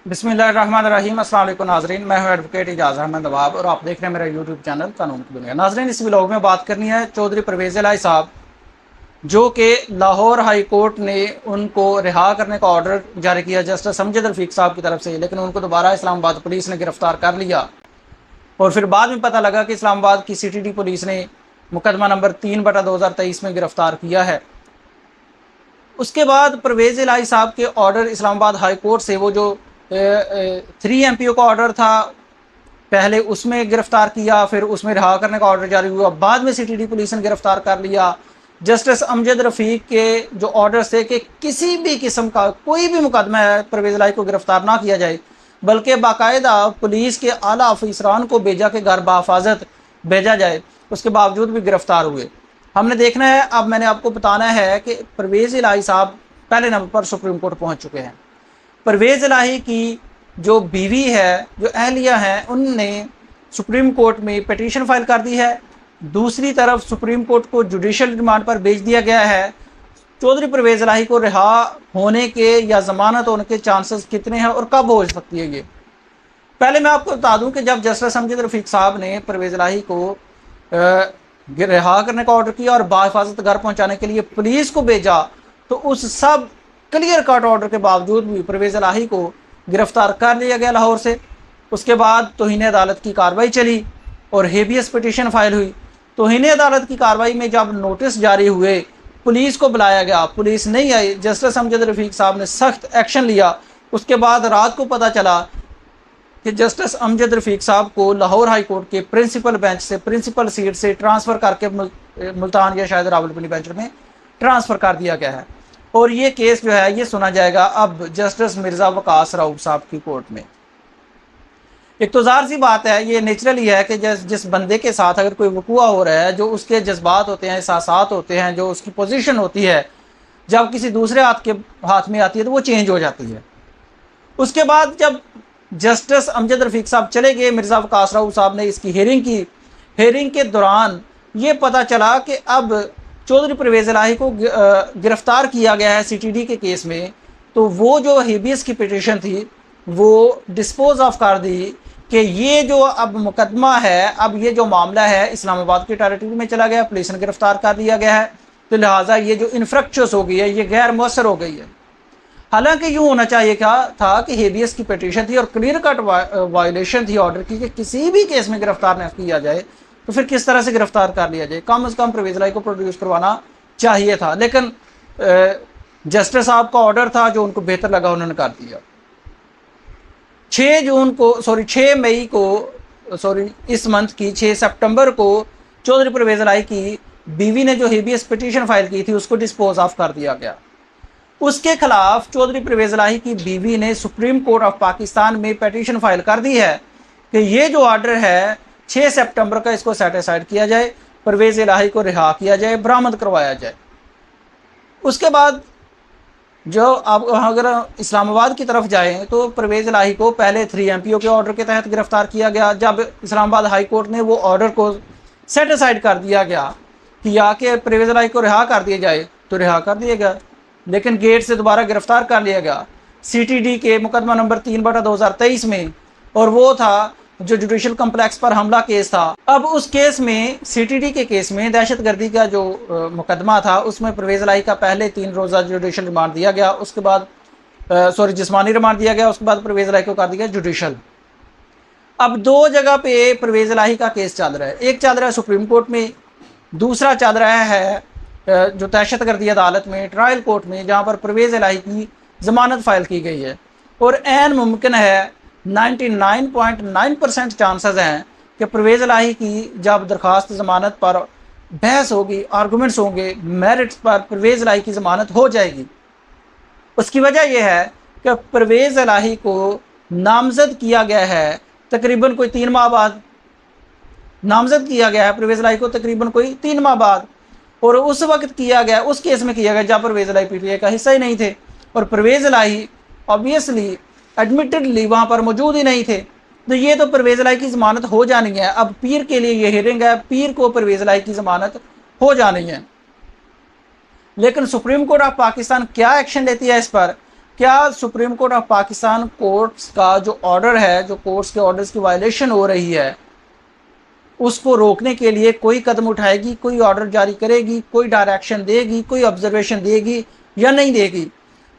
बिस्मिल्लाहिर्रहमानिर्रहीम। अस्सलाम वालेकुम नाज़रीन, मैं हूं एडवोकेट इजाज़ अहमद नवाब और आप देख रहे हैं मेरा यूट्यूब चैनल कानून की दुनिया। नाज़रीन, इस व्लॉग में बात करनी है चौधरी परवेज़ इलाही साहब, जो कि लाहौर हाई कोर्ट ने उनको रिहा करने का ऑर्डर जारी किया जस्टिस अमजद रफ़ीक साहब की तरफ से, लेकिन उनको दोबारा इस्लामाबाद पुलिस ने गिरफ़्तार कर लिया और फिर बाद में पता लगा कि इस्लामाबाद की CTD पुलिस ने मुकदमा नंबर 3/2023 में गिरफ़्तार किया है। उसके बाद परवेज़ इलाही साहब के ऑर्डर इस्लामाबाद हाई कोर्ट से, वो जो 3 MPO का ऑर्डर था, पहले उसमें गिरफ्तार किया, फिर उसमें रिहा करने का ऑर्डर जारी हुआ, बाद में CTD पुलिस ने गिरफ्तार कर लिया। जस्टिस अमजद रफ़ीक के जो ऑर्डर्स थे कि किसी भी किस्म का कोई भी मुकदमा है परवेज़ इलाही को गिरफ्तार ना किया जाए, बल्कि बाकायदा पुलिस के आला अफसरान को भेजा के घर बाहिफाजत भेजा जाए, उसके बावजूद भी गिरफ्तार हुए। हमने देखना है, अब मैंने आपको बताना है कि परवेज़ इलाही साहब पहले नंबर पर सुप्रीम कोर्ट पहुँच चुके हैं। परवेज़ इलाही की जो बीवी है, जो अहलिया हैं, उनने सुप्रीम कोर्ट में पिटीशन फाइल कर दी है। दूसरी तरफ सुप्रीम कोर्ट को जुडिशल रिमांड पर भेज दिया गया है। चौधरी परवेज़ इलाही को रिहा होने के या जमानत होने के चांसेस कितने हैं और कब हो सकती है ये। पहले मैं आपको बता दूं कि जब जस्टिस अमजद रफ़ीक साहब ने परवेज़ इलाही को रिहा करने का ऑर्डर किया और बाहिफाजत घर पहुंचाने के लिए पुलिस को भेजा, तो उस सब क्लियर कट ऑर्डर के बावजूद भी परवेज़ इलाही को गिरफ्तार कर लिया गया लाहौर से। उसके बाद तौहीन अदालत की कार्रवाई चली और हेबियस पिटीशन फाइल हुई। तौहीन अदालत की कार्रवाई में जब नोटिस जारी हुए, पुलिस को बुलाया गया, पुलिस नहीं आई। जस्टिस अमजद रफ़ीक साहब ने सख्त एक्शन लिया। उसके बाद रात को पता चला कि जस्टिस अमजद रफ़ीक साहब को लाहौर हाई कोर्ट के प्रिंसिपल बेंच से, प्रिंसिपल सीट से ट्रांसफ़र करके मुल्तान या शायद रावलपिंडी बेंच में ट्रांसफ़र कर दिया गया है। और ये केस जो है ये सुना जाएगा अब जस्टिस मिर्ज़ा वकास रऊफ़ साहब की कोर्ट में। एक तो ज़ाहिर सी बात है, ये नेचुरली है कि जिस बंदे के साथ अगर कोई वक़ूआ हो रहा है, जो उसके जज्बात होते हैं, एहसासात होते हैं, जो उसकी पोजीशन होती है, जब किसी दूसरे हाथ में आती है तो वो चेंज हो जाती है। उसके बाद जब जस्टिस अमजद रफ़ीक साहब चले गए, मिर्ज़ा वकास रऊफ़ साहब ने इसकी हेयरिंग की। हेयरिंग के दौरान ये पता चला कि अब चौधरी परवेज़ इलाही को गिरफ़्तार किया गया है CTD के केस में, तो वो जो हेबियस की पिटीशन थी वो डिस्पोज ऑफ कर दी कि ये जो अब मुकदमा है, अब ये जो मामला है इस्लामाबाद की टेरिटरी में चला गया, पुलिस ने गिरफ़्तार कर दिया गया है, तो लिहाजा ये जो इनफ्रक्चुअस हो गई है, ये गैर मौसर हो गई है। हालांकि यूँ होना चाहिए था कि हेबियस की पिटीशन थी और क्लियर कट वायलेशन थी ऑर्डर की कि किसी भी केस में गिरफ्तार न किया जाए, तो फिर किस तरह से गिरफ्तार कर लिया जाए। कम से कम परवेज़ इलाही को प्रोड्यूस करवाना चाहिए था, लेकिन जस्टिस साहब का ऑर्डर था जो उनको बेहतर लगा, उन्होंने कर दिया। 6 मई को इस मंथ की 6 सितंबर को चौधरी परवेज़ इलाही की बीवी ने जो हेबियस पिटीशन फाइल की थी उसको डिस्पोज ऑफ कर दिया गया। उसके खिलाफ चौधरी परवेज़ इलाही की बीवी ने सुप्रीम कोर्ट ऑफ पाकिस्तान में पिटीशन फाइल कर दी है कि ये जो ऑर्डर है 6 सितंबर का, इसको सेटिसाइड किया जाए, परवेज़ इलाही को रिहा किया जाए, बरामद करवाया जाए। उसके बाद जो आप अगर इस्लामाबाद की तरफ जाएं तो परवेज़ इलाही को पहले 3 MPO के ऑर्डर के तहत गिरफ्तार किया गया। जब इस्लामाबाद हाई कोर्ट ने वो ऑर्डर को सेटिसाइड कर दिया गया कि आके परवेज़ इलाही को रिहा कर दिया जाए, तो रिहा कर दिया गया, लेकिन गेट से दोबारा गिरफ्तार कर लिया गया CTD के मुकदमा नंबर 3/2023 में, और वो था जो जुडिशल कम्प्लेक्स पर हमला केस था। अब उस केस में, CTD के केस में दहशतगर्दी का जो मुकदमा था, उसमें परवेज़ इलाही का पहले 3 रोज़ा जुडिशल रिमांड दिया गया, उसके बाद जिस्मानी रिमांड दिया गया, उसके बाद परवेज़ इलाही को कर दिया जुडिशल। अब 2 जगह पे परवेज़ इलाही का केस चल रहा है, एक चल रहा है सुप्रीम कोर्ट में, दूसरा चल रहा है जो दहशतगर्दी अदालत में, ट्रायल कोर्ट में, जहाँ पर परवेज़ इलाही की ज़मानत फाइल की गई है। और ऐन मुमकिन है, 99.9% चांसेस हैं कि परवेज़ इलाही की जब दरख्वास्त ज़मानत पर बहस होगी, आर्गूमेंट्स होंगे, मेरिट्स पर परवेज़ इलाही की ज़मानत हो जाएगी। उसकी वजह यह है कि परवेज़ इलाही को नामज़द किया गया है तकरीबन कोई 3 माह बाद, नामज़द किया गया है परवेज़ इलाही को तकरीबन कोई 3 माह बाद, और उस वक्त किया गया, उस केस में किया गया जब परवेज़ इलाही PTI का हिस्सा ही नहीं थे, और परवेज़ इलाही ऑब्वियसली एडमिटेडली वहाँ पर मौजूद ही नहीं थे। तो ये तो परवेज़ इलाही की ज़मानत हो जानी है। अब पीर के लिए ये हियरिंग है, पीर को परवेज़ इलाही की ज़मानत हो जानी है। लेकिन सुप्रीम कोर्ट ऑफ पाकिस्तान क्या एक्शन लेती है इस पर, क्या supreme court of Pakistan courts का जो ऑर्डर है, जो कोर्ट्स के ऑर्डर्स की वायलेशन हो रही है, उसको रोकने के लिए कोई कदम उठाएगी, कोई ऑर्डर जारी करेगी, कोई डायरेक्शन देगी, कोई ऑब्जर्वेशन देगी या नहीं देगी?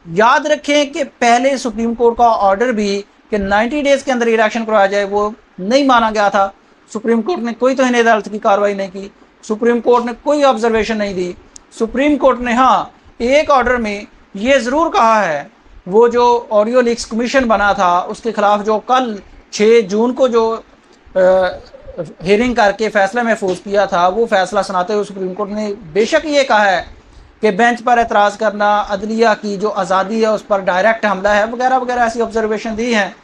याद रखें कि पहले सुप्रीम कोर्ट का ऑर्डर भी कि 90 डेज़ के अंदर इलेक्शन करवाया जाए, वो नहीं माना गया था। सुप्रीम कोर्ट ने कोई तौहीन अदालत की कार्रवाई नहीं की, सुप्रीम कोर्ट ने कोई ऑब्जर्वेशन नहीं दी। सुप्रीम कोर्ट ने हाँ एक ऑर्डर में ये ज़रूर कहा है, वो जो ऑडियो लीक्स कमीशन बना था उसके खिलाफ जो कल 6 जून को जो हियरिंग करके फैसला महफूज किया था, वो फैसला सुनाते हुए सुप्रीम कोर्ट ने बेशक ये कहा है कि बेंच पर एतराज़ करना, अदलिया की जो आज़ादी है उस पर डायरेक्ट हमला है, वगैरह वगैरह ऐसी ऑब्जर्वेशन दी हैं।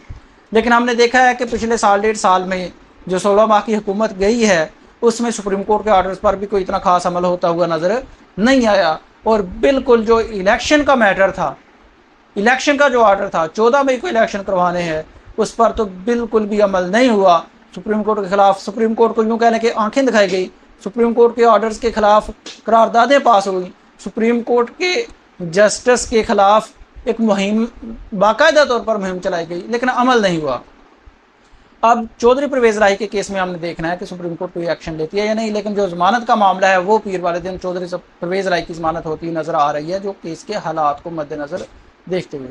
लेकिन हमने देखा है कि पिछले साल 1.5 साल में जो 16 माह की हुकूमत गई है, उसमें सुप्रीम कोर्ट के ऑर्डर्स पर भी कोई इतना खास अमल होता हुआ नज़र नहीं आया। और बिल्कुल जो इलेक्शन का मैटर था, इलेक्शन का जो ऑर्डर था 14 मई को इलेक्शन करवाने हैं, उस पर तो बिल्कुल भी अमल नहीं हुआ। सुप्रीम कोर्ट के खिलाफ, सुप्रीम कोर्ट को यूँ कहने के आंखें दिखाई गई, सुप्रीम कोर्ट के ऑर्डर्स के खिलाफ करारदादें पास हुई, सुप्रीम कोर्ट के जस्टिस के खिलाफ एक मुहिम, बाकायदा तौर पर मुहिम चलाई गई, लेकिन अमल नहीं हुआ। अब चौधरी परवेज़ इलाही के केस में हमने देखना है कि सुप्रीम कोर्ट कोई एक्शन लेती है या नहीं। लेकिन जो जमानत का मामला है वो पीर वाले दिन चौधरी परवेज़ इलाही की जमानत होती नज़र आ रही है, जो केस के हालात को मद्देनज़र देखते हुए।